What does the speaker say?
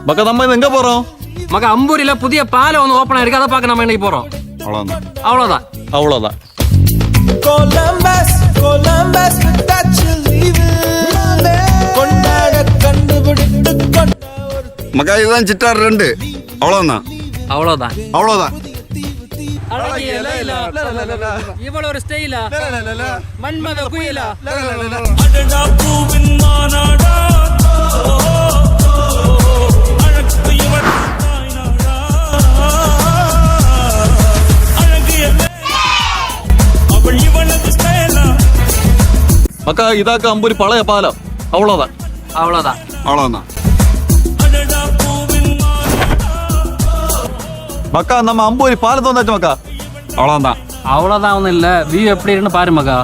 மக்கா நம்ம இது எங்க போறோம்? மக அம்பூரில புதிய பாலம் ஒன்று ஓப்பன் ஆயிருக்கு, அதை பார்க்க நம்ம இன்னைக்கு போறோம். அவ்வளவுதான். அவ்வளவுதான். மக்கா இதுதான் சிட்டார் 2. அவ்வளவுதான். அவ்வளவுதான். அவ்வளவுதான். இவ்வளவு ஒரு ஸ்டைலா மன்மத குயிலா. மக்கா இதாக்க அம்பூரி பழைய பாலம். அவ்வளவுதான். அவ்வளவுதான். அவ்வளவுதான். மக்கா நம்ம அம்பூரி பாலத்தை வந்தாச்சு மக்கா. அவ்வளவுதான். அவ்வளவுதான் ஒன்றும் இல்லை. வியூ எப்படி இருக்குன்னு பாரு மகா.